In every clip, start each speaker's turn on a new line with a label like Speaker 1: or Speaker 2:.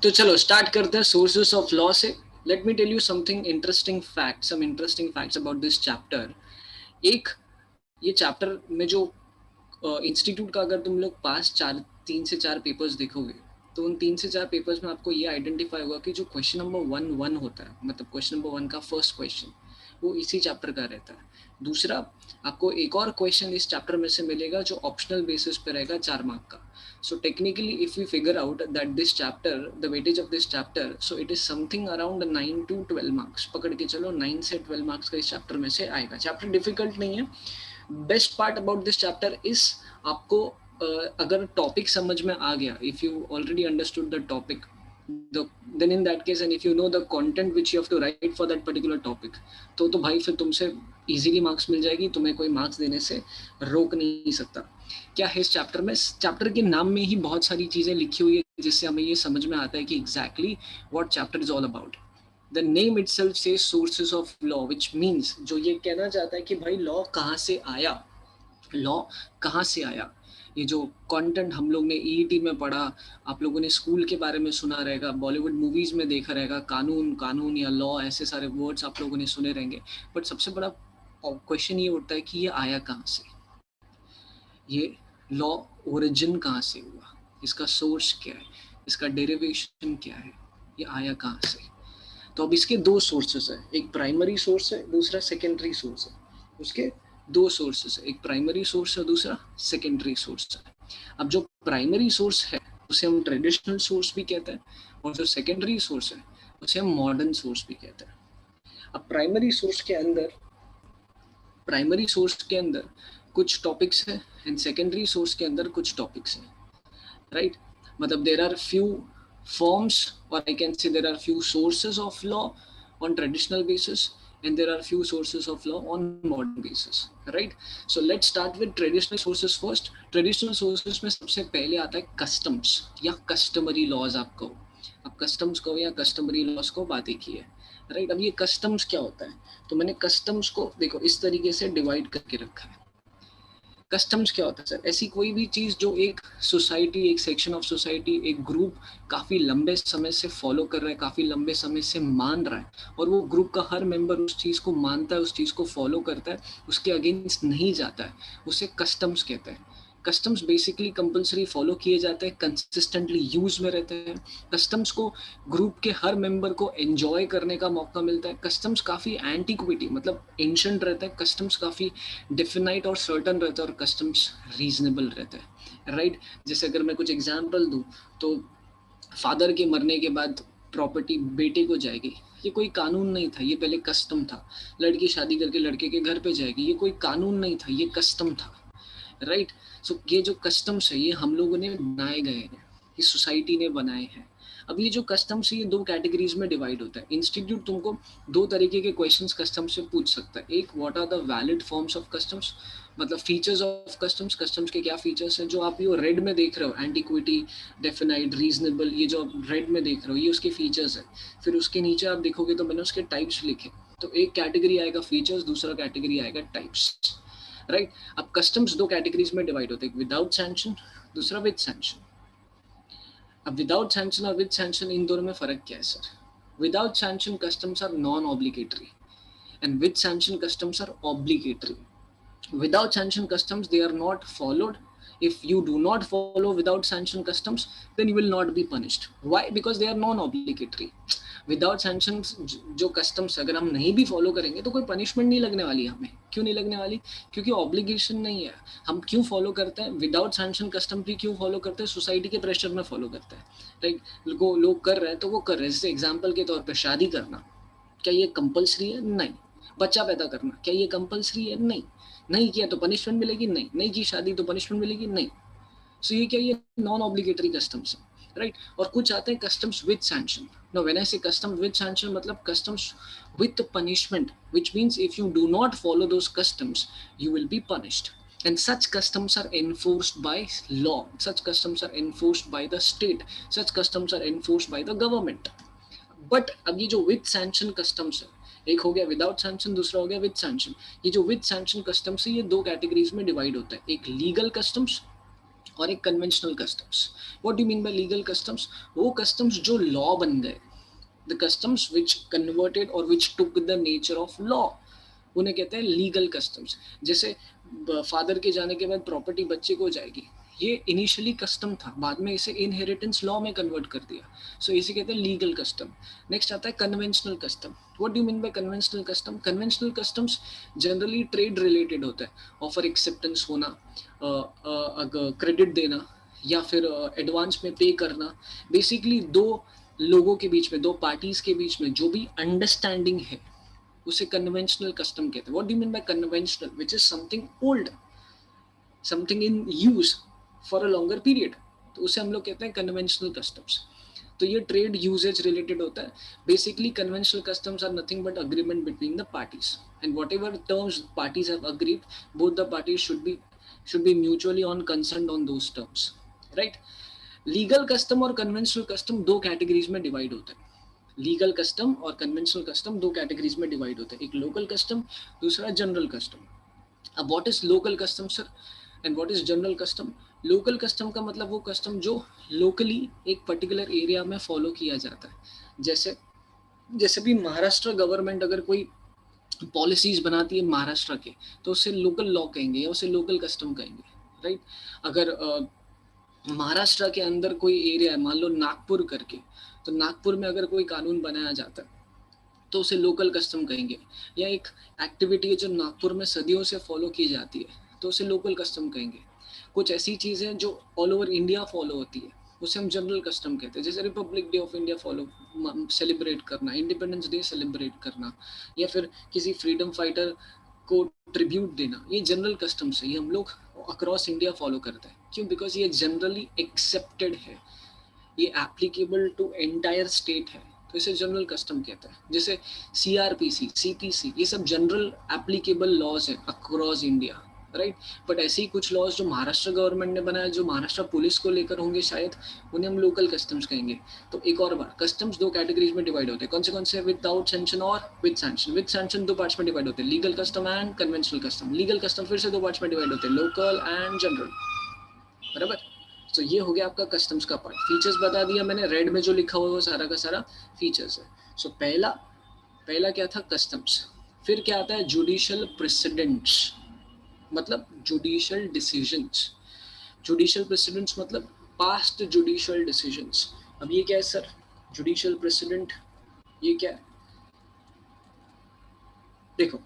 Speaker 1: तो चलो स्टार्ट करते हैं सोर्सेस ऑफ लॉ से. Let me tell you something interesting fact, some interesting facts about this chapter. एक ये चैप्टर में जो इंस्टीट्यूट का अगर तुम लोग पास 3 से 4 पेपर्स देखोगे, तो उन 3 से 4 पेपर्स में आपको ये आइडेंटिफाई होगा कि जो क्वेश्चन नंबर 1 होता है, मतलब क्वेश्चन नंबर 1 का फर्स्ट क्वेश्चन, वो इसी चैप्टर का रहता है. दूसरा, आपको एक और क्वेश्चन इस चैप्टर में से मिलेगा जो ऑप्शनल बेसिस पे रहेगा 4 मार्क का. So technically, if we figure out that this chapter, the weightage of this chapter, so it is something around 9 to 12 marks. पकड़ के चलो 9 से 12 मार्क्स का इस चैप्टर में से आएगा. चैप्टर डिफिकल्ट नहीं है. Best part about this chapter is आपको अगर टॉपिक समझ में आ गया, if you already understood the topic, then in that case and if you know the content which you have to write for that particular topic, तो भाई फिर तुमसे easily marks मिल जाएगी, तुम्हें कोई मार्क्स देने से रोक नहीं सकता. क्या है इस चैप्टर में? चैप्टर के नाम में ही बहुत सारी चीजें लिखी हुई है जिससे हमें ये समझ में आता है कि exactly what chapter is all about. The name itself says sources of law, which means, जो ये कहना चाहता है कि भाई लॉ कहाँ से आया, लॉ कहाँ से आया. ये जो कंटेंट हम लोग ने ईईटी में पढ़ा, आप लोगों ने स्कूल के बारे में सुना रहेगा, बॉलीवुड मूवीज में देखा रहेगा, कानून कानून या लॉ, ऐसे सारे वर्ड्स आप लोगों ने सुने रहेंगे. बट सबसे बड़ा क्वेश्चन ये उठता है कि ये आया कहाँ से, ये लॉ ओरिजिन कहाँ से हुआ, इसका सोर्स क्या है, इसका डेरिवेशन क्या है, ये आया कहाँ से. तो अब इसके दो सोर्सेस है, एक प्राइमरी सोर्स है, दूसरा सेकेंडरी सोर्स है. उसके दो सोर्सेस है, एक प्राइमरी सोर्स है, दूसरा सेकेंडरी सोर्स है. अब जो प्राइमरी सोर्स है उसे हम ट्रेडिशनल सोर्स भी कहते हैं, और जो सेकेंडरी सोर्स है उसे हम मॉडर्न सोर्स भी कहते हैं. अब प्राइमरी सोर्स के अंदर कुछ टॉपिक्स है एंड सेकेंडरी सोर्स के अंदर कुछ टॉपिक्स है, राइट. मतलब there are few forms, or I can say there are few sources of law on traditional basis and there are few sources of law on modern basis, right. So let's start with traditional sources first. Traditional sources में सबसे पहले आता है customs या customary laws. आप कहो, आप customs कहो या customary laws को बात एक ही है, राइट. अब ये customs क्या होता है, तो मैंने customs को देखो इस तरीके से डिवाइड करके रखा है. कस्टम्स क्या होता है सर? ऐसी कोई भी चीज जो एक सोसाइटी, एक सेक्शन ऑफ सोसाइटी, एक ग्रुप काफी लंबे समय से फॉलो कर रहा है, काफी लंबे समय से मान रहा है, और वो ग्रुप का हर मेंबर उस चीज को मानता है, उस चीज को फॉलो करता है, उसके अगेंस्ट नहीं जाता है, उसे कस्टम्स कहते हैं. कस्टम्स बेसिकली कंपलसरी फॉलो किए जाते हैं, कंसिस्टेंटली यूज में रहते हैं. कस्टम्स को ग्रुप के हर मेंबर को एंजॉय करने का मौका मिलता है. कस्टम्स काफ़ी एंटीक्विटी, मतलब एंशंट रहता है. कस्टम्स काफ़ी डिफिनाइट और सर्टन रहता है, और कस्टम्स रीजनेबल रहता है, राइट. जैसे अगर मैं कुछ एग्जाम्पल दूँ तो फादर के मरने के बाद प्रॉपर्टी बेटे को जाएगी, ये कोई कानून नहीं था, ये पहले कस्टम था. लड़की शादी करके लड़के के घर पे जाएगी, ये कोई कानून नहीं था, ये कस्टम था, राइट. सो ये जो कस्टम्स है ये हम लोगों ने बनाए गए हैं, ये सोसाइटी ने बनाए हैं. अब ये जो कस्टम्स है ये दो कैटेगरीज में डिवाइड होता है. इंस्टीट्यूट तुमको दो तरीके के क्वेश्चंस कस्टम्स से पूछ सकता है. एक, what are the valid forms of customs, मतलब फीचर्स ऑफ कस्टम्स, कस्टम्स के क्या फीचर्स हैं. जो आप ये रेड में देख रहे हो, एंटीक्विटी, डेफिनाइट, रीजनेबल, ये जो आप रेड में देख रहे हो ये उसके फीचर्स है. फिर उसके नीचे आप देखोगे तो मैंने उसके टाइप्स लिखे. तो एक कैटेगरी आएगा फीचर्स, दूसरा कैटेगरी आएगा टाइप्स, राइट. अब कस्टम्स दो कैटेगरीज में डिवाइड होते हैं, विदाउट सैंक्शन, दूसरा विद सैंक्शन. अब विदाउट सैंक्शन और विद सैंक्शन, इन दोनों में फर्क क्या है सर? Without sanction customs are non obligatory and with sanction customs are obligatory. Without sanction customs, they are not followed. If you do not follow without sanction customs, then you will not be punished. Why? Because they are non-obligatory. Without sanctions जो customs अगर हम नहीं भी follow करेंगे तो कोई punishment नहीं लगने वाली हमें. क्यों नहीं लगने वाली? क्योंकि obligation नहीं है. हम क्यों follow करते हैं? Without sanction custom भी क्यों follow करते हैं? Society के pressure में follow करते हैं, right? लोग कर रहे हैं तो वो कर रहे हैं. जैसे example के तौर पर शादी करना, क्या ये compulsory है? नहीं. बच्चा पैदा करना, क्या ये compulsory है? नहीं. नहीं किया तो पनिशमेंट मिलेगी? नहीं. नहीं की शादी तो पनिशमेंट मिलेगी? नहीं. सो ये क्या, ये नॉन ऑब्लिगेटरी कस्टम्स है, राइट. और कुछ आते हैं customs with sanction. No, when I say customs with sanction, मतलब customs with punishment, which means if you do not follow those customs you will be punished. And such customs are enforced by law. Such customs are enforced by the state. Such customs are enforced by the government. But अब ये जो with sanction customs है, एक हो गया without sanction, दूसरा हो गया विद सैंक्शन. ये जो विद सैंक्शन कस्टम्स है ये दो कैटेगरीज में डिवाइड होता है. एक लीगल कस्टम्स और एक conventional customs. What do you mean by legal customs? वो कस्टम्स जो लॉ बन गए, द कस्टम्स विच कन्वर्टेड और which took the nature of law, उन्हें कहते हैं लीगल कस्टम्स। जैसे फादर के जाने के बाद प्रॉपर्टी बच्चे को जाएगी, ये इनिशियली कस्टम था, बाद में इसे इनहेरिटेंस लॉ में कन्वर्ट कर दिया, सो इसे कहते हैं लीगल कस्टम। नेक्स्ट आता है conventional custom. What do you mean bye conventional custom? Conventional customs generally trade related होता है, ऑफर एक्सेप्टेंस होना, क्रेडिट देना, या फिर एडवांस में पे करना। बेसिकली दो लोगों के बीच में, दो पार्टीज के बीच में जो भी अंडरस्टैंडिंग है, उसे कन्वेंशनल कस्टम कहते हैं। What do you mean bye conventional? Which is something old, something in use for a longer period, तो उसे हम लोग कहते हैं कन्वेंशनल कस्टम्स। तो ये ट्रेड यूजेज रिलेटेड होता है। Basically conventional customs are nothing but agreement between the parties, and whatever terms parties have agreed, both the parties should be mutually on concern on those terms, right. Legal custom और conventional custom दो categories में divide होते हैं। Legal custom और conventional custom दो categories में divide होते हैं, एक लोकल कस्टम, दूसरा जनरल कस्टम। अब what is local custom sir, and what is general custom? Local custom का मतलब वो कस्टम जो लोकली एक पर्टिकुलर एरिया में फॉलो किया जाता है। जैसे जैसे भी महाराष्ट्र गवर्नमेंट अगर कोई पॉलिसीज बनाती है महाराष्ट्र के, तो उसे लोकल लॉ कहेंगे या उसे लोकल कस्टम कहेंगे, राइट। अगर महाराष्ट्र के अंदर कोई एरिया है, मान लो नागपुर करके, तो नागपुर में अगर कोई कानून बनाया जाता है तो उसे लोकल कस्टम कहेंगे। या एक एक्टिविटी है जो नागपुर में सदियों से फॉलो की जाती है, तो उसे लोकल कस्टम कहेंगे। कुछ ऐसी चीज़ें जो ऑल ओवर इंडिया फॉलो होती है, उसे हम जनरल कस्टम कहते हैं। जैसे Republic day of India follow celebrate करना, इंडिपेंडेंस डे सेलिब्रेट करना, या फिर किसी फ्रीडम फाइटर को ट्रिब्यूट देना, ये जनरल कस्टम्स है, ये हम लोग अक्रॉस इंडिया फॉलो करते हैं। क्यों? बिकॉज ये जनरली एक्सेप्टेड है, ये एप्लीकेबल टू एंटायर स्टेट है, तो इसे जनरल कस्टम कहते हैं। जैसे सीआरपीसी, सीपीसी, ये सब जनरल एप्लीकेबल लॉज हैं अक्रॉस इंडिया, राइट। बट ऐसे ही कुछ लॉज जो महाराष्ट्र गवर्नमेंट ने बनाया, जो महाराष्ट्र पुलिस को लेकर होंगे शायद, उन्हें हम लोकल कस्टम्स कहेंगे। तो एक और बार, कस्टम्स दो कैटेगरीज में डिवाइड होते हैं। कौन से? विदाउट सैंक्शन और विद सैंक्शन। विद सैंक्शन दो पार्ट्स में डिवाइड होते हैं, legal custom and conventional custom. Legal custom फिर से दो पार्ट्स में डिवाइड होते हैं, लोकल एंड जनरल, बराबर। तो ये हो गया आपका कस्टम्स का पार्ट। फीचर्स बता दिया मैंने, रेड में जो लिखा हुआ है वो सारा का सारा फीचर्स है। सो पहला क्या था? कस्टम्स। फिर क्या आता है? जुडिशियल प्रेसिडेंट्स, मतलब जुडिशियल डिसीजंस। जुडिशियल प्रेसिडेंट्स मतलब पास्ट जुडिशियल डिसीजंस। अब ये क्या है सर? जुडिशियल प्रेसिडेंट ये क्या है? देखो,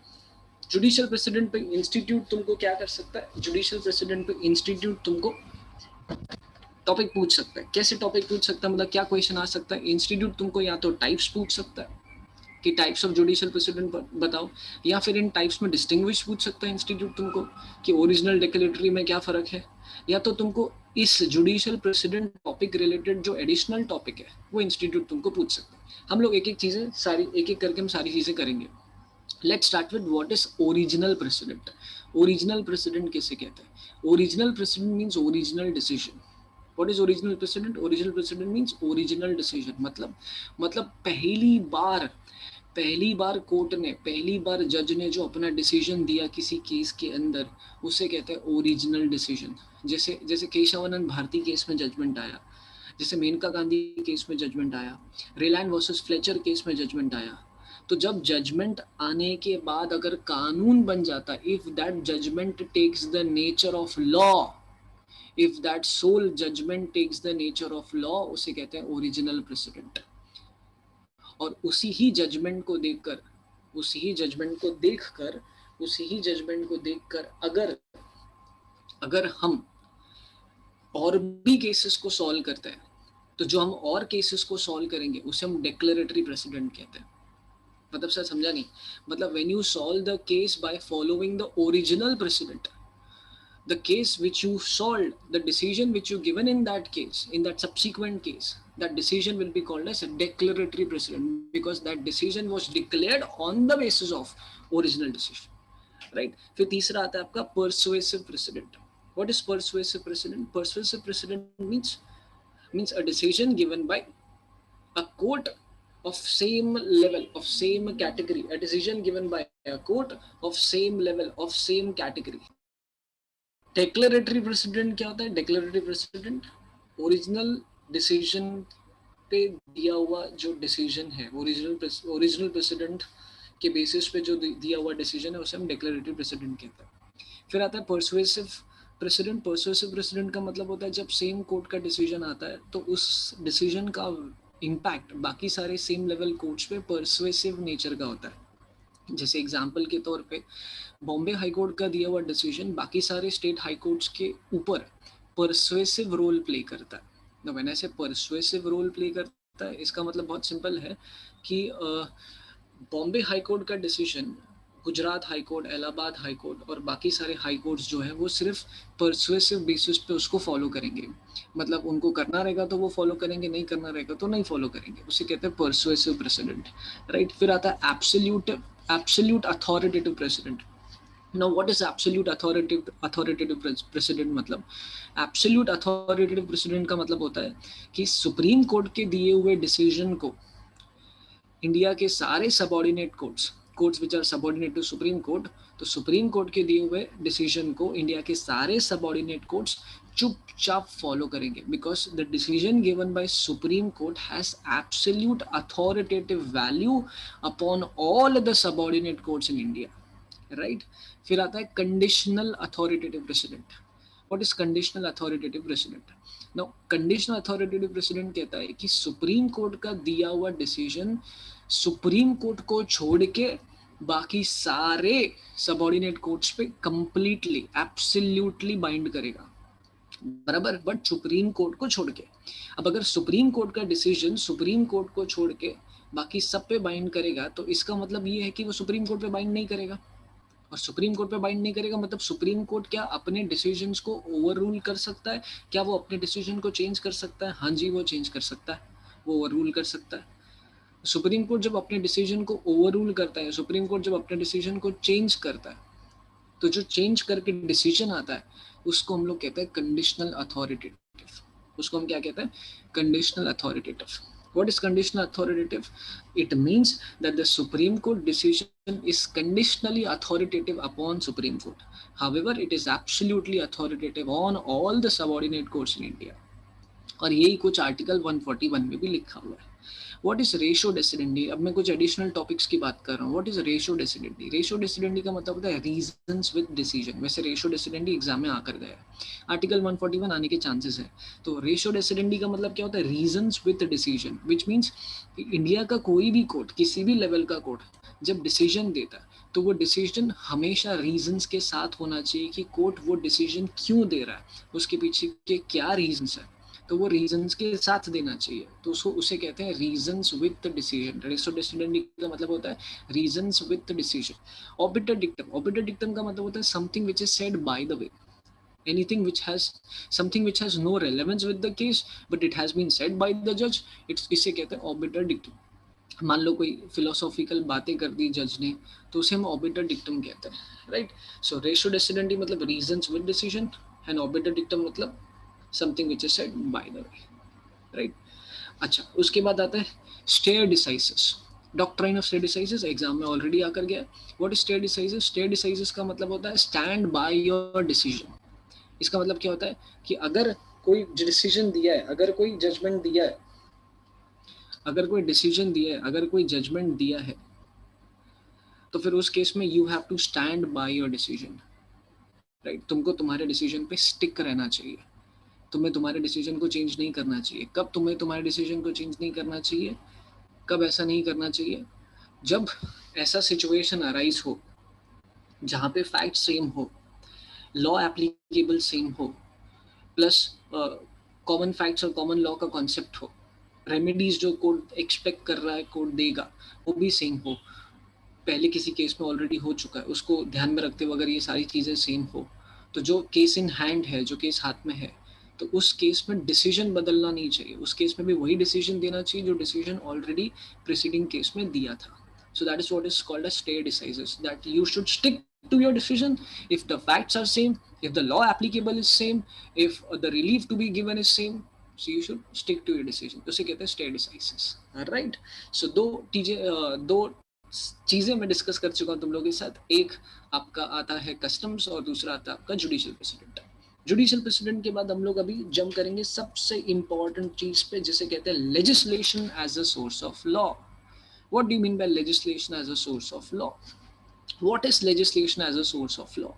Speaker 1: जुडिशियल प्रेसिडेंट पे इंस्टीट्यूट तुमको क्या कर सकता है? जुडिशियल प्रेसिडेंट पे इंस्टीट्यूट तुमको टॉपिक पूछ सकता है। कैसे टॉपिक पूछ सकता है? मतलब क्या क्वेश्चन आ सकता है? इंस्टीट्यूट तुमको या तो टाइप्स पूछ सकता है कि टाइप्स ऑफ जुडिशियल प्रेसिडेंट बताओ, या फिर इन टाइप्स में डिस्टिंग्विश पूछ सकता है इंस्टीट्यूट तुमको कि ओरिजिनल डिक्लेरेटरी में क्या फर्क है, या तो तुमको इस जुडिशियल प्रेसिडेंट टॉपिक रिलेटेड जो एडिशनल टॉपिक है वो इंस्टीट्यूट तुमको पूछ सकता है। हम लोग एक एक चीजें सारी एक एक करके हम सारी चीजें करेंगे। Let's start with what is original president. Original president किसे कहते हैं? Original president means original decision. What is original precedent? Original precedent means original decision। मतलब पहली बार कोर्ट ने, पहली बार जज ने जो अपना डिसीजन दिया किसी केस के अंदर, उसे कहते हैं ओरिजिनल डिसीजन। जैसे केशवानंद भारती केस में जजमेंट आया, जैसे मेनका गांधी केस में जजमेंट आया, रिलायंस वर्सेस फ्लेचर केस में जजमेंट आया। तो जब जजमेंट आने के बाद अगर कानून बन जाता, if that judgement takes the nature of law, if that sole judgment takes the nature of law, उसे कहते हैं ओरिजिनल प्रेसिडेंट। और उसी ही जजमेंट को देखकर अगर हम और भी केसेस को सॉल्व करते हैं, तो जो हम और केसेस को सॉल्व करेंगे उसे हम डिक्लेरेटरी प्रेसिडेंट कहते हैं। मतलब सर समझा नहीं? मतलब when you solve the case by following the original president, the case which you solved, the decision which you given in that case, in that subsequent case, that decision will be called as a declaratory precedent, because that decision was declared on the basis of original decision, right? फिर तीसरा आता है आपका persuasive precedent। What is persuasive precedent? Persuasive precedent means a decision given by a court of same level, of same category, a decision given by a court of same level, of same category, declaratory president क्या होता है? Declaratory president original decision पे दिया हुआ जो decision है, original president के basis पे जो दिया हुआ डिसीजन है उसे हम डिक्लेरेटरी प्रेसिडेंट कहते हैं। फिर आता है परसुएसिव प्रेसिडेंट। परसुएसिव प्रेसिडेंट का मतलब होता है जब सेम कोर्ट का डिसीजन आता है तो उस डिसीजन का इम्पैक्ट बाकी सारे सेम लेवल कोर्ट्स पे परसुएसिव नेचर का होता है। जैसे एग्जांपल के तौर पे बॉम्बे हाई कोर्ट का दिया हुआ डिसीजन बाकी सारे स्टेट हाई कोर्ट्स के ऊपर परसुएसिव रोल प्ले करता है। ना मैंने ऐसे परसुएसिव रोल प्ले करता है, इसका मतलब बहुत सिंपल है कि बॉम्बे हाई कोर्ट का decision Gujarat high court, Allahabad high court और बाकी सारे हाई कोर्ट्स जो है वो सिर्फ परसुएसिव बेसिस पे उसको फॉलो करेंगे। मतलब उनको करना रहेगा तो वो फॉलो करेंगे, नहीं करना रहेगा तो नहीं फॉलो करेंगे। उसे कहते हैं परसुएसिव प्रेसिडेंट, राइट। फिर आता है absolute authoritative president. Now, what is authoritative precedent? मतलब एब्सोल्यूट अथॉरिटेटिव प्रेसिडेंट का मतलब होता है कि सुप्रीम कोर्ट के दिए हुए डिसीजन को इंडिया के सारे subordinate courts which are subordinate to Supreme Court, तो सुप्रीम कोर्ट के दिए हुए डिसीजन को इंडिया के सारे सबऑर्डिनेट कोर्ट्स चुपचाप फॉलो करेंगे, because the decision given by Supreme Court has absolute authoritative value upon all the subordinate courts in India, right. फिर आता है conditional authoritative precedent. What is conditional authoritative precedent? Now conditional authoritative precedent कहता है कि supreme court का दिया हुआ decision supreme court को छोड़ के बाकी सारे सबऑर्डिनेट कोर्ट्स पे कंप्लीटली एब्सोल्युटली बाइंड करेगा, बराबर, बट सुप्रीम कोर्ट को छोड़ के। अब अगर सुप्रीम कोर्ट का डिसीजन सुप्रीम कोर्ट को छोड़ के बाकी सब पे बाइंड करेगा तो इसका मतलब ये है कि वो सुप्रीम कोर्ट पे बाइंड नहीं करेगा। और सुप्रीम कोर्ट पे बाइंड नहीं करेगा मतलब सुप्रीम कोर्ट क्या अपने डिसीजंस को ओवर रूल कर सकता है? क्या वो अपने डिसीजन को चेंज कर सकता है? हाँ जी, वो चेंज कर सकता है, वो ओवर रूल कर सकता है। सुप्रीम कोर्ट जब अपने डिसीजन को ओवर रूल करता है, सुप्रीम कोर्ट जब अपने डिसीजन को चेंज करता है, तो जो चेंज करके डिसीजन आता है उसको हम लोग कहते हैं कंडीशनल अथॉरिटेटिव। उसको हम क्या कहते हैं? Conditional authoritative. What is conditional authoritative? It means that the Supreme Court decision is conditionally authoritative upon Supreme Court. However, it is absolutely authoritative on all the subordinate courts in India. और यही कुछ article 141 में भी लिखा हुआ है। What is ratio decidendi? अब मैं कुछ एडिशनल टॉपिक्स की बात कर रहा हूँ। What is ratio decidendi? Ratio decidendi का मतलब होता है रीजंस विद डिसीजन। वैसे रेशो डेसिडेंडी एग्जाम में आकर गया है, आर्टिकल 141 आने के चांसेस है। तो रेशो डेसिडेंडी का मतलब क्या होता है? Reasons with decision, which means India का कोई भी कोर्ट, किसी भी लेवल का कोर्ट जब डिसीजन देता है तो वो डिसीजन हमेशा रीजंस के साथ होना चाहिए कि कोर्ट वो डिसीजन क्यों दे रहा है, उसके पीछे के क्या रीजंस है, तो वो रीजंस के साथ देना चाहिए। तो उसको उसे कहते हैं reasons with the decision. Ratio decidendi का मतलब होता है reasons with the decision. Obiter dictum, obiter dictum का मतलब होता है something which is said by the way, anything which has something which has no relevance with the case but it has been said by the judge, इसे कहते हैं obiter dictum. मान लो कोई philosophical बातें कर दी जज ने तो उसे हम ऑबिटर डिक्टम कहते हैं, राइट। सो रेशो डेसिडेंडी मतलब reasons with decision and obiter dictum मतलब something which is said by the way, right. अच्छा, उसके बाद आता है stare decisis. Doctrine of stare decisis exam में ऑलरेडी आकर गया। What is stare decisis? Stare decisis का मतलब होता है स्टैंड बाय योर डिसीजन। इसका मतलब क्या होता है कि अगर कोई डिसीजन दिया है, अगर कोई जजमेंट दिया है, अगर कोई डिसीजन दिया है, अगर कोई जजमेंट दिया है, तो फिर उस केस में you have to stand by your decision, right. तुमको तुम्हारे डिसीजन पे स्टिक रहना चाहिए, तुम्हें तुम्हारे डिसीजन को चेंज नहीं करना चाहिए। कब तुम्हें तुम्हारे डिसीजन को चेंज नहीं करना चाहिए? कब ऐसा नहीं करना चाहिए? जब ऐसा सिचुएशन अराइज हो जहाँ पे फैक्ट सेम हो, लॉ एप्लीकेबल सेम हो, प्लस कॉमन फैक्ट्स और कॉमन लॉ का कॉन्सेप्ट हो, रेमेडीज जो कोर्ट एक्सपेक्ट कर रहा है कोर्ट देगा वो भी सेम हो, पहले किसी केस में ऑलरेडी हो चुका है उसको ध्यान में रखते हुए अगर ये सारी चीज़ें सेम हो, तो जो केस इन हैंड है, जो केस हाथ में है, तो उस केस में डिसीजन बदलना नहीं चाहिए। उस केस में भी वही डिसीजन देना चाहिए जो डिसीजन ऑलरेडी प्रीसीडिंग केस में दिया था। So that is what is called as stay decisis, that you should stick to your decision if the facts are same, if the law applicable is same, if the relief to be given is same, so you should stick to your decision. तो इसे कहते हैं stay decisis, right? So दो चीजें मैं discuss कर चुका हूँ तुम लोगों के साथ। एक आपका आता है कस्टम्स और दूसरा आता है आपका जुडिशियल प्रेसिडेंट। जुडिशियल प्रेसिडेंट के बाद हम लोग अभी जंप करेंगे सबसे इंपॉर्टेंट चीज पे, जिसे कहते हैं legislation as a source of law. What do you mean by legislation as a source of law? What is legislation as a source of law?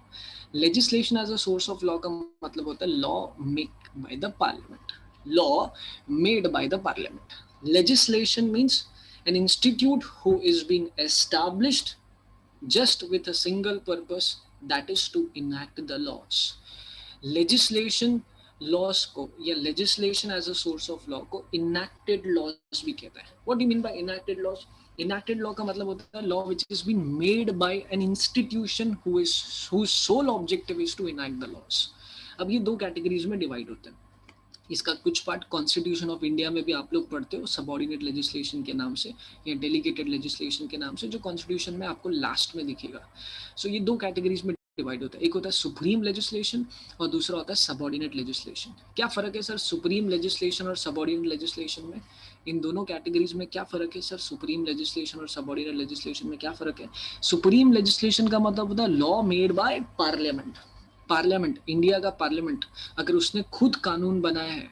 Speaker 1: Legislation as a source of law का मतलब होता है law made by the parliament. Law made by the parliament. Legislation means an institute who is being established just with a single purpose, that is to enact the laws. Legislation laws को या legislation as a source of law को enacted laws भी कहता है। What do mean by enacted laws? Enacted law का मतलब होता है law which is been made by an institution whose sole objective is to enact the laws. अब ये दो कैटेगरीज में डिवाइड होते हैं। इसका कुछ पार्ट कॉन्स्टिट्यूशन ऑफ इंडिया में भी आप लोग पढ़ते हो सबऑर्डिनेट लेजिस्लेशन के नाम से या डेलीगेटेड लेजिस्लेशन के नाम से, जो कॉन्स्टिट्यूशन में आपको लास्ट में दिखेगा। सो ये दो कैटेगरीज में डिवाइड होता है। एक होता है सुप्रीम लेजिस्लेशन और दूसरा होता है सबऑर्डिनेट लेजिस्लेशन। क्या फर्क है सर सुप्रीम लेजिस्लेशन और सबऑर्डिनेट लेजिस्लेशन में? इन दोनों कैटेगरीज में क्या फर्क है सर? सुप्रीम लेजिस्लेशन और सबऑर्डिनेट लेजिस्लेशन में क्या फर्क है? सुप्रीम लेजिस्लेशन का मतलब होता है law made by parliament. Parliament, India का पार्लियामेंट अगर उसने खुद कानून बनाया है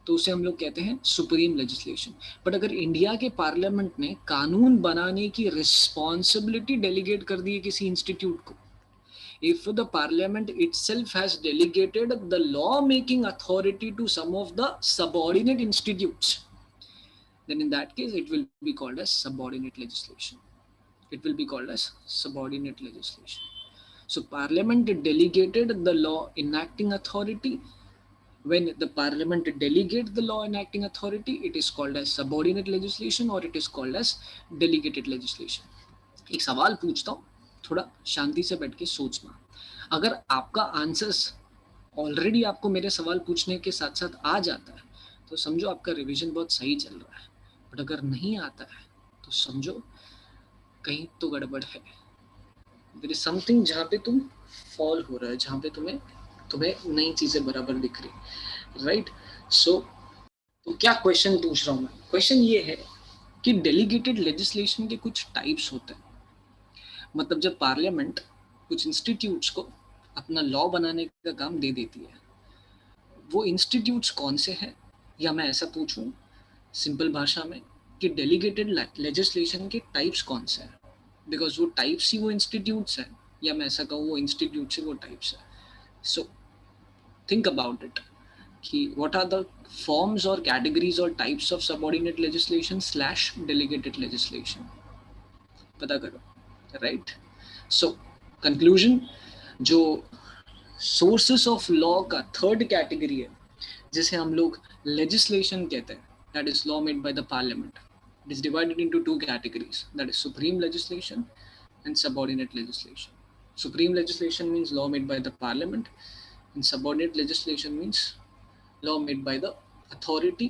Speaker 1: तो उसे हम लोग कहते हैं सुप्रीम लेजिस्लेशन। बट अगर इंडिया के पार्लियामेंट ने कानून बनाने की रिस्पॉन्सिबिलिटी डेलीगेट कर दी है किसी इंस्टीट्यूट को, if the parliament itself has delegated the law making authority to some of the subordinate institutes, then in that case it will be called as subordinate legislation. It will be called as subordinate legislation. So parliament delegated the law enacting authority. When the parliament delegates the law enacting authority, it is called as subordinate legislation or it is called as delegated legislation. एक सवाल पूछता हूँ, थोड़ा शांति से बैठ के सोचना। अगर आपका आंसर्स ऑलरेडी आपको मेरे सवाल पूछने के साथ साथ आ जाता है तो समझो आपका रिवीजन बहुत सही चल रहा है। बट अगर नहीं आता है तो समझो कहीं तो गड़बड़ है। देयर इज समथिंग जहाँ पे तुम फॉल हो रहा है, जहाँ पे तुम्हें नई चीजें बराबर दिख रही, राइट? सो तो क्या क्वेश्चन पूछ रहा हूँ मैं? क्वेश्चन ये है कि डेलीगेटेड लेजिस्लेशन के कुछ टाइप्स होते हैं। मतलब जब पार्लियामेंट कुछ इंस्टीट्यूट्स को अपना लॉ बनाने का काम दे देती है, वो इंस्टीट्यूट्स कौन से हैं? या मैं ऐसा पूछूं सिंपल भाषा में कि डेलीगेटेड लेजिस्लेशन के टाइप्स कौन से हैं? बिकॉज वो टाइप्स ही वो इंस्टीट्यूट्स हैं, या मैं ऐसा कहूँ वो इंस्टीट्यूट से वो टाइप्स है। सो थिंक अबाउट इट कि व्हाट आर द फॉर्म्स और कैटेगरीज और types of subordinate legislation slash delegated legislation, पता करो, राइट? सो कंक्लूजन, जो सोर्सेस ऑफ लॉ का थर्ड कैटेगरी है जिसे हम लोग लेजिस्लेशन कहते हैं, that is law made by the parliament. It is divided into two categories, that is supreme legislation and subordinate legislation. Supreme legislation means law made by the parliament and subordinate legislation means law made by the authority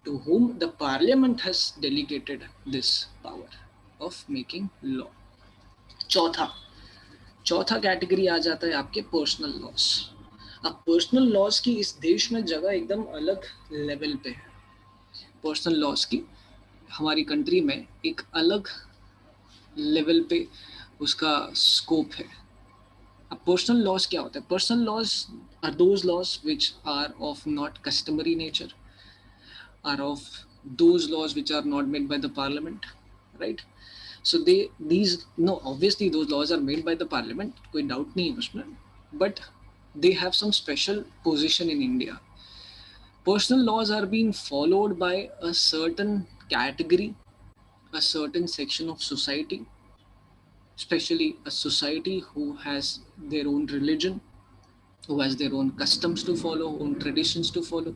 Speaker 1: to whom the parliament has delegated this power of making law. चौथा category आ जाता है आपके personal loss. अब personal loss की इस देश में जगह एकदम अलग लेवल पे है। पर्सनल लॉस की हमारी कंट्री में एक अलग लेवल पे उसका स्कोप है। अब पर्सनल लॉस क्या होता है? Personal laws are those laws which are of not customary nature, are of those laws which are not made by the parliament, right? So obviously those laws are made by the parliament, कोई doubt नहीं है उसमें, but they have some special position in India. Personal laws are being followed by a certain category, a certain section of society, especially a society who has their own religion, who has their own customs to follow, own traditions to follow,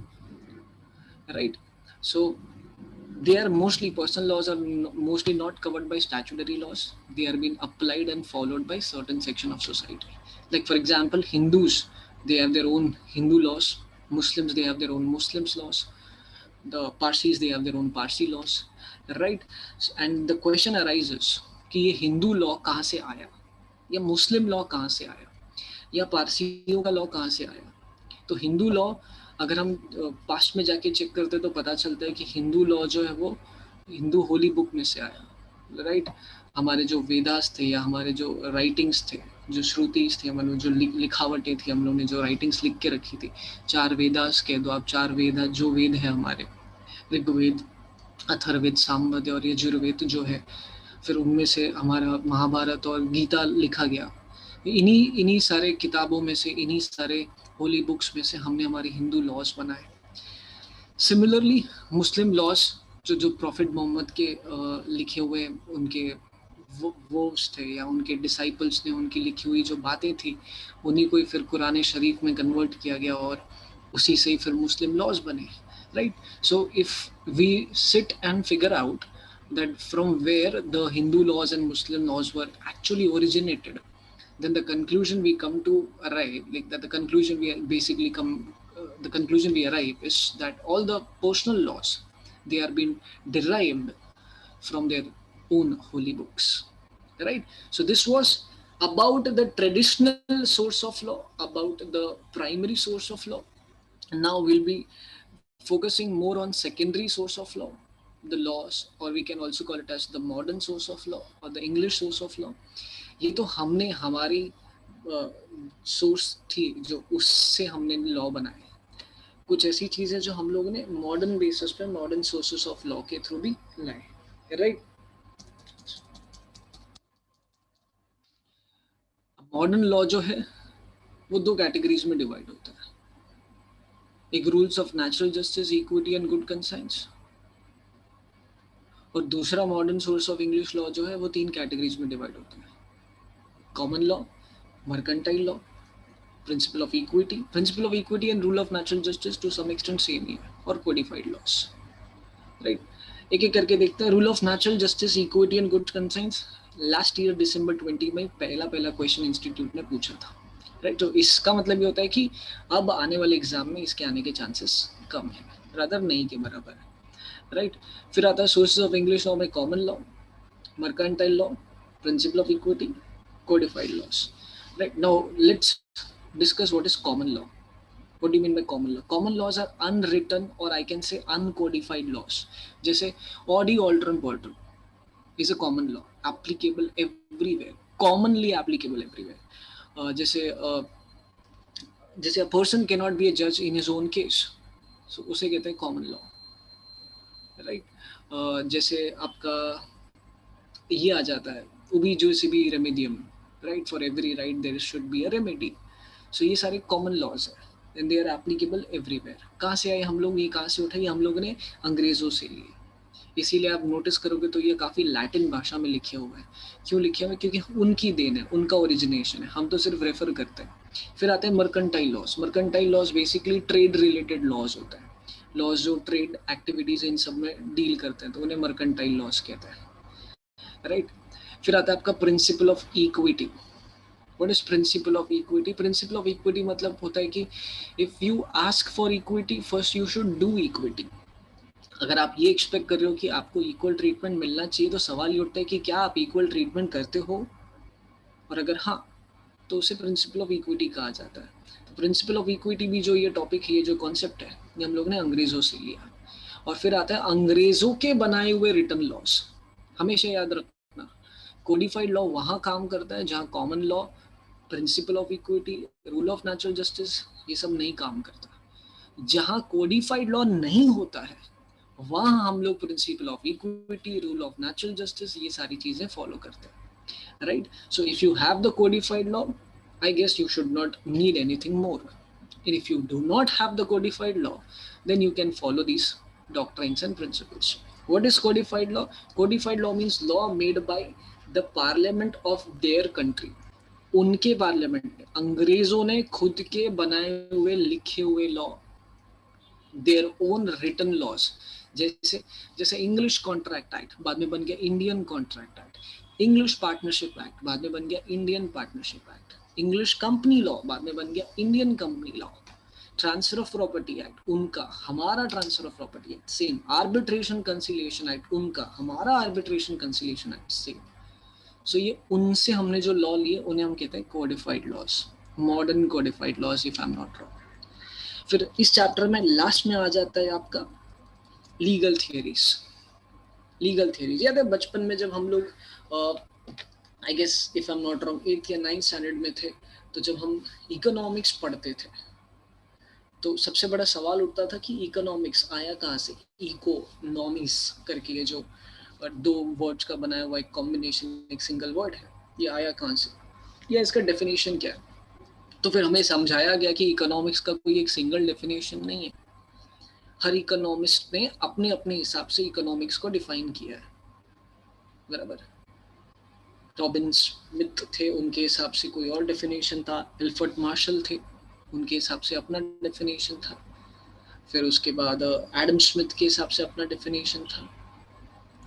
Speaker 1: right? So they are mostly, personal laws are mostly not covered by statutory laws. They are being applied and followed by certain section of society. Like for example, Hindus, they have their own Hindu laws. Muslims, they have their own Muslims laws. The Parsis, they have their own Parsi laws, right? And the question arises कि ये Hindu law कहाँ से आया, या मुस्लिम law कहाँ से आया, या पारसियों का लॉ कहाँ से आया? तो हिंदू लॉ अगर हम पास्ट में जाके चेक करते हैं तो पता चलता है कि हिंदू लॉ जो है वो हिंदू होली बुक में से आया, राइट? हमारे जो वेदास थे या हमारे जो राइटिंग्स थे, जो श्रुतिस थे, मतलब जो लिखावटें थी, हम लोग ने जो राइटिंग्स लिख के रखी थी, 4 वेदास कह दो आप, 4 वेद जो वेद है हमारे, ऋग्वेद, अथर्ववेद, सामवेद और यजुर्वेद जो है, फिर उनमें से हमारा महाभारत और गीता लिखा गया। इन्हीं इन्हीं सारे किताबों में से, इन्हीं सारे होली बुक्स में से हमने हमारे हिंदू लॉज बनाए। सिमिलरली मुस्लिम लॉज जो प्रॉफिट मोहम्मद के लिखे हुए उनके वो थे या उनके डिसाइपल्स ने उनकी लिखी हुई जो बातें थी, उन्हीं को ही फिर कुरान शरीफ में कन्वर्ट किया गया और उसी से ही फिर मुस्लिम लॉज बने, right. So if we sit and figure out that from where the Hindu laws and Muslim laws were actually originated, then the conclusion we come to arrive, like that the conclusion we basically come, the conclusion we arrive is that all the personal laws, they are being derived from their own holy books, right? So this was about the traditional source of law, about the primary source of law. Now we'll be focusing more on secondary source of law, the laws, or we can also call it as the modern source of law or the English source of law. ये तो हमने हमारी source थी जो उससे हमने law बनाए। कुछ ऐसी चीजें जो हम लोगों ने मॉडर्न बेसिस पे, मॉडर्न सोर्सेस ऑफ लॉ के थ्रू भी लाए, राइट। मॉडर्न लॉ जो है वो 2 कैटेगरीज में डिवाइड होता है, एक rules of natural justice, equity and good conscience, और दूसरा modern source of English law जो है वो 3 कैटेगरीज में डिवाइड होता है, common law, mercantile law, principle of equity. Principle of equity and rule of natural justice to some extent same ही है, और कोडिफाइड लॉस, राइट। एक एक करके देखते हैं। Rule of natural justice, equity and good conscience, last year December 20 में पहला क्वेश्चन इंस्टीट्यूट ने पूछा था, राइट। तो इसका मतलब ये होता है कि अब आने वाले एग्जाम में इसके आने के चांसेस कम है, रादर नहीं के बराबर है, राइट। फिर आता है सोर्सेज ऑफ इंग्लिश लॉ में common law, mercantile law, principle of equity, codified loss, right. Now let's discuss what is common law. What do you mean by common law? Common laws are unwritten or I can say uncodified laws. जैसे odd alternate polter is a common law, applicable everywhere, commonly applicable everywhere. जैसे a person cannot be a judge in his own case, so उसे कहते हैं common law, right? जैसे आपका ये आ जाता है ubi juris ibi remedium, right? For every right there should be a remedy. So ये सारे कॉमन लॉज है and they are applicable everywhere. कहाँ से आए हम लोग, ये कहाँ से उठाए, हम लोगों ने अंग्रेजों से लिए। इसीलिए आप नोटिस करोगे तो ये काफ़ी लैटिन भाषा में लिखे हुए हैं। क्यों लिखे हुए हैं? क्योंकि उनकी देन है, उनका ओरिजिनेशन है, हम तो सिर्फ रेफर करते हैं। फिर आते हैं mercantile laws. Mercantile laws basically trade related laws होता है, लॉज जो ट्रेड एक्टिविटीज इन सब में डील करते हैं, तो उन्हें मर्केंटाइल लॉज कहते हैं, राइट। फिर आता है आपका principal of equity. What is principle of equity? Principle of equity मतलब होता है कि if you ask for equity, first you should do equity. अगर आप ये एक्सपेक्ट कर रहे हो कि आपको इक्वल ट्रीटमेंट मिलना चाहिए, तो सवाल ये उठता है कि क्या आप इक्वल ट्रीटमेंट करते हो, और अगर हाँ तो उसे प्रिंसिपल ऑफ इक्विटी कहा जाता है। तो प्रिंसिपल ऑफ इक्विटी भी जो ये टॉपिक है, ये जो कॉन्सेप्ट है, ये हम लोग ने अंग्रेजों से लिया। और फिर आता है अंग्रेजों के बनाए हुए रिटन लॉस। हमेशा याद रखना, कोडिफाइड लॉ वहाँ काम करता है जहाँ common law, principle of equity, rule of natural justice ये सब नहीं काम करता। जहां कोडिफाइड लॉ नहीं होता है वहां हम लोग principle of equity, rule of natural justice ये सारी चीजें फॉलो करते हैं, right. So if you have the codified law, I guess you should not need anything more. And if you do not have the codified law, then you can follow this doctrines and principles. What is codified law? Codified law means law made by the parliament of their country. उनके parliament में अंग्रेजों ने खुद के बनाए हुए लिखे हुए law, their own written laws. जैसे इंग्लिश कॉन्ट्रैक्ट एक्ट बाद में बन गया Indian contract act, English partnership act बाद में बन गया Indian partnership act, English company law बाद में बन गया Indian company law, transfer of property act उनका, हमारा transfer of property act same, arbitration conciliation act उनका, हमारा आर्बिट्रेशन कंसिलिएशन एक्ट सेम। सो ये उनसे हमने जो लॉ लिए उन्हें हम कहते हैं codified laws, modern codified laws if I am not wrong. फिर इस चैप्टर में लास्ट में आ जाता है आपका लीगल थियरीज। लीगल थियरीज याद है बचपन में जब हम लोग I guess if I am not wrong 8th या 9th स्टैंडर्ड में थे, तो जब हम इकोनॉमिक्स पढ़ते थे तो सबसे बड़ा सवाल उठता था कि इकोनॉमिक्स आया कहाँ से, इकोनॉमिक्स करके ये जो दो वर्ड्स का बनाया हुआ एक कॉम्बिनेशन, एक सिंगल वर्ड है, ये आया कहाँ से, या इसका डेफिनेशन क्या है। तो फिर हमें समझाया गया कि इकोनॉमिक्स का कोई एक सिंगल डेफिनेशन नहीं है, हर इकोनॉमिस्ट ने अपने अपने हिसाब से इकोनॉमिक्स को डिफाइन किया है, बराबर। रॉबिन स्मिथ थे, उनके हिसाब से कोई और डेफिनेशन था, एल्फ्रेड मार्शल थे, उनके हिसाब से अपना डेफिनेशन था, फिर उसके बाद एडम स्मिथ के हिसाब से अपना डेफिनेशन था,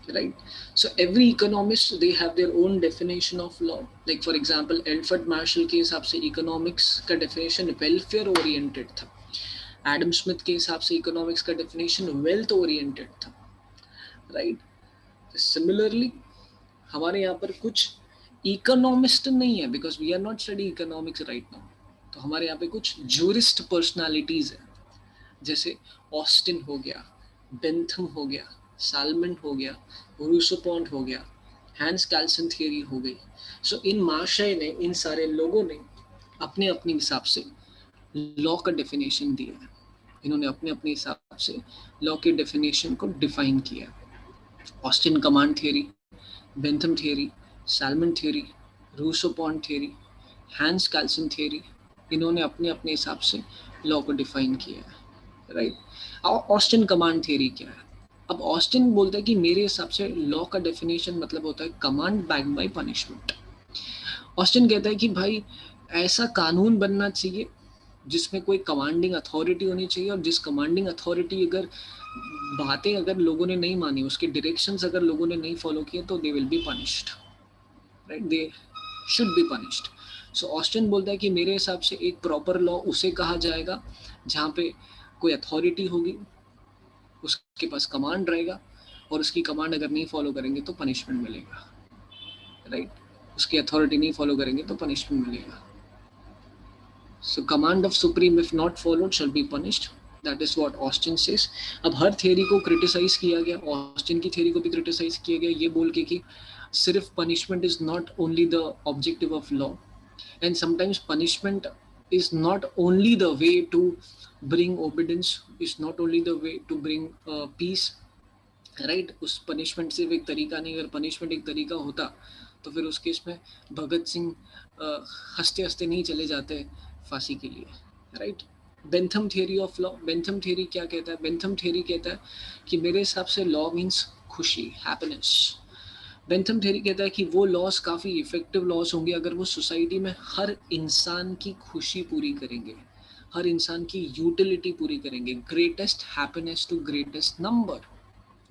Speaker 1: right? So every economist, they have their own definition of law. Like for example, Alfred Marshall के हिसाब से इकोनॉमिक्स का डेफिनेशन वेलफेयर ओरिएंटेड था, एडम स्मिथ के हिसाब से इकोनॉमिक्स का डेफिनेशन वेल्थ ओरिएंटेड था, राइट। सिमिलरली हमारे यहाँ पर कुछ इकोनॉमिस्ट नहीं है, because we are not study economics right now, तो हमारे यहाँ पे कुछ जूरिस्ट पर्सनालिटीज है, जैसे ऑस्टिन हो गया, बेंथम हो गया, सालमन हो गया, रूसोपॉन्ट हो गया, हैंस कैल्सन थियरी हो गई। सो इन महाशय ने, इन सारे लोगों ने अपने अपने हिसाब से लॉ का डेफिनेशन दिया है, इन्होंने अपने अपने हिसाब से लॉ के डेफिनेशन को डिफाइन किया। Austin command theory, Bentham theory, Salmond theory, Roscoe Pound theory, Hans Kelsen theory, इन्होंने अपने अपने हिसाब से लॉ को डिफाइन किया है, राइट। ऑस्टिन कमांड थियरी क्या है? अब ऑस्टिन बोलता है कि मेरे हिसाब से लॉ का डेफिनेशन मतलब होता है command backed by punishment. Austin कहता है कि भाई ऐसा कानून बनना चाहिए जिसमें कोई कमांडिंग अथॉरिटी होनी चाहिए, और जिस कमांडिंग अथॉरिटी अगर बातें अगर लोगों ने नहीं मानी, उसके डायरेक्शंस अगर लोगों ने नहीं फॉलो किए, तो they will be punished, right, they should be punished. So Austin बोलता है कि मेरे हिसाब से एक प्रॉपर लॉ उसे कहा जाएगा जहाँ पे कोई अथॉरिटी होगी, उसके पास कमांड रहेगा, और उसकी कमांड अगर नहीं फॉलो करेंगे तो पनिशमेंट मिलेगा, राइट, उसकी अथॉरिटी नहीं फॉलो करेंगे तो पनिशमेंट मिलेगा। So command of supreme if not followed shall be punished, that is what Austin says. अब हर थियरी को क्रिटिसाइज किया गया, ऑस्टिन की थियरी को भी क्रिटिसाइज किया गया, ये बोल के कि सिर्फ punishment is not only the objective of law, and sometimes punishment is not only the way to bring obedience, is not only the way to bring peace, right। उस punishment सिर्फ एक तरीका नहीं, अगर punishment एक तरीका होता तो फिर उस केस में भगत सिंह हंसते हंसते नहीं चले जाते फांसी के लिए, right. Bentham theory of law, Bentham theory क्या कहता है? बेंथम थियरी कहता है कि मेरे हिसाब से लॉ मीन्स खुशी, हैप्पीनेस। बेंथम थ्योरी कहता है कि वो लॉस काफ़ी इफेक्टिव लॉस होंगे अगर वो सोसाइटी में हर इंसान की खुशी पूरी करेंगे, हर इंसान की यूटिलिटी पूरी करेंगे। Greatest happiness to greatest number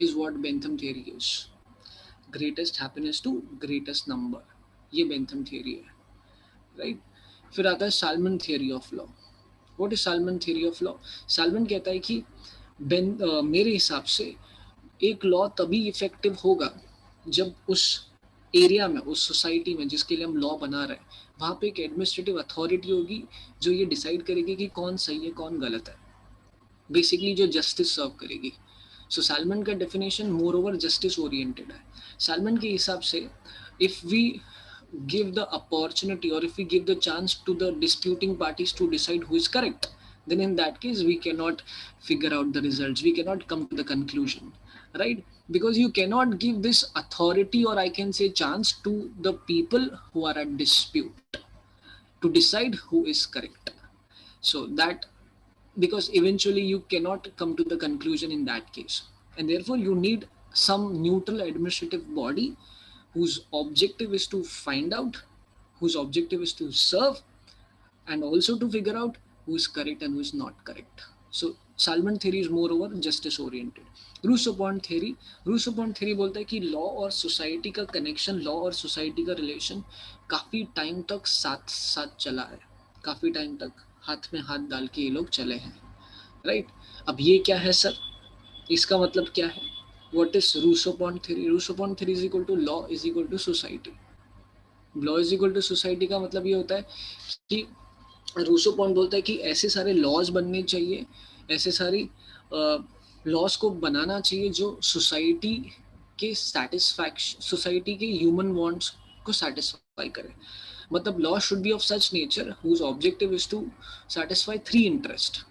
Speaker 1: is what Bentham theory is, greatest happiness to greatest number, ये बेंथम थ्योरी है, राइट। फिर आता है Salmond theory of law. What is Salmond theory of law? Salmond कहता है कि मेरे हिसाब से एक लॉ तभी इफेक्टिव होगा जब उस एरिया में, उस सोसाइटी में जिसके लिए हम लॉ बना रहे हैं, वहाँ पे एक एडमिनिस्ट्रेटिव अथॉरिटी होगी जो ये डिसाइड करेगी कि कौन सही है कौन गलत है, बेसिकली जो जस्टिस सर्व करेगी। सो सालमन का definition more over justice oriented है। सालमन के हिसाब से if we give the opportunity or if we give the chance to the disputing parties to decide who is correct, then in that case we cannot figure out the results, we cannot come to the conclusion, right? Because you cannot give this authority, or I can say chance, to the people who are at dispute to decide who is correct. So that, because eventually you cannot come to the conclusion in that case, and therefore you need some neutral administrative body whose objective is to find out, whose objective is to serve, and also to figure out who is correct and who is not correct. So Salmon theory is more over justice oriented. Rousseau-Pont theory, Rousseau-Pont theory बोलता है कि law और society का connection, law और society का relation काफी time तक साथ साथ चला है, काफी टाइम तक हाथ में हाथ डाल के ये लोग चले हैं, राइट। अब ये क्या है सर, इसका मतलब क्या है? What is Rousseau-Pont theory? Rousseau-Pont theory is equal to law is equal to society. Law is equal to society का मतलब ये होता है कि Rousseau-Pont बोलता है कि ऐसे सारे लॉज बनने चाहिए, ऐसे सारी लॉज को बनाना चाहिए जो सोसाइटी के satisfaction, सोसाइटी के ह्यूमन वांट्स को satisfy करे. मतलब law should be of such nature whose objective is to satisfy three interest.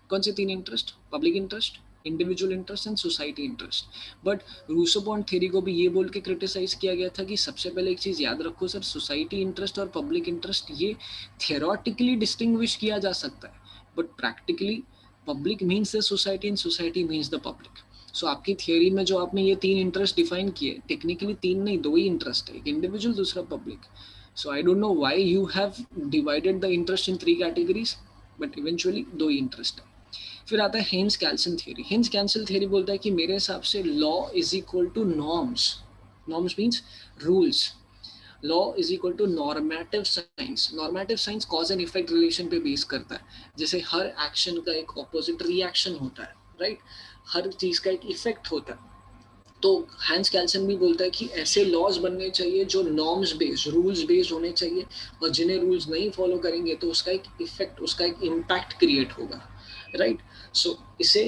Speaker 1: कौन से तीन इंटरेस्ट? Public interest, individual interest and society interest. But Rousseau bond theory को भी ये बोल के क्रिटिसाइज किया गया था कि सबसे पहले एक चीज याद रखो सर, सोसाइटी इंटरेस्ट और पब्लिक इंटरेस्ट ये थियोरेटिकली डिस्टिंग्विश किया जा सकता है, but practically public means the society and society means the public. So आपकी थियोरी में जो आपने ये तीन इंटरेस्ट डिफाइन किए, टेक्निकली तीन नहीं, दो ही इंटरेस्ट है, एक इंडिविजुअल दूसरा public. So I don't know why you have divided the interest in three categories, but eventually दो ही interest है. फिर आता है Hans Kelsen theory. Hans Kelsen theory बोलता है कि मेरे हिसाब से law is equal to norms. Norms means rules. Law is equal to normative science. Normative science cause and effect relation पे बेस करता है. जैसे हर एक्शन का एक ऑपोजिट रिएक्शन होता है, राइट? हर चीज का एक इफेक्ट होता है. तो हैंस कैल्सन भी बोलता है कि ऐसे लॉज बनने चाहिए जो नॉर्म्स बेस्ड, रूल्स बेस्ड होने चाहिए, और जिन्हें रूल्स नहीं फॉलो करेंगे तो उसका एक इफेक्ट, उसका एक इम्पैक्ट क्रिएट होगा, राइट? सो इसे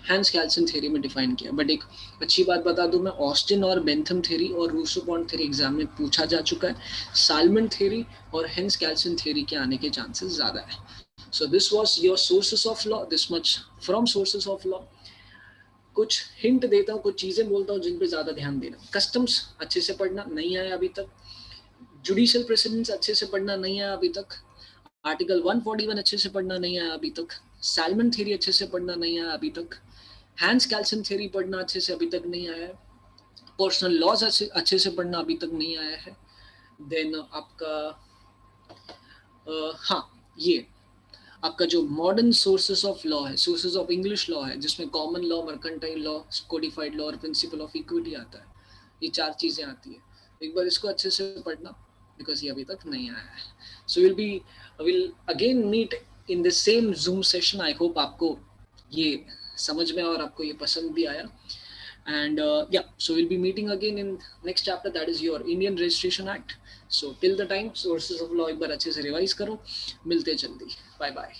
Speaker 1: हैंस कैल्सन थ्योरी में डिफाइन किया. बट एक अच्छी बात बता दूं मैं, ऑस्टिन और बेंथम थ्योरी और रूसो बॉन्ड थ्योरी एग्जाम में पूछा जा चुका है. साल्मन थ्योरी और हैंस कैल्सन थ्योरी के आने के चांसेस ज्यादा है. So this was your sources of law, this much from sources of law. कुछ हिंट देता हूँ, कुछ चीजें बोलता हूँ जिन पे ज्यादा ध्यान देना. कस्टम्स अच्छे से पढ़ना नहीं आया अभी तक. जुडिशियल प्रेसिडेंस अच्छे से पढ़ना नहीं आया अभी तक. आर्टिकल 141 अच्छे से पढ़ना नहीं आया अभी तक. सैल्मन थ्योरी अच्छे से पढ़ना नहीं आया अभी तक. हैंस कैल्सन थ्योरी पढ़ना अच्छे से अभी तक नहीं आया है. पर्सनल लॉज अच्छे से पढ़ना अभी तक नहीं आया है. देन आपका हाँ, ये आपका जो मॉडर्न सोर्सेस ऑफ लॉ है, सोर्सेस ऑफ इंग्लिश लॉ है, जिसमें common law, mercantile law, codified law और प्रिंसिपल ऑफ इक्विटी आता है. ये चार चीजें आती है. एक बार इसको अच्छे से पढ़ना, बिकॉज ये अभी तक नहीं आया है. So will again meet in the same Zoom session. I hope आपको ये समझ में और आपको ये पसंद भी आया. And yeah, so we'll be meeting again in next chapter, that is your Indian Registration Act. So till the time, sources of law एक बार अच्छे से रिवाइज करो. मिलते जल्दी. Bye bye.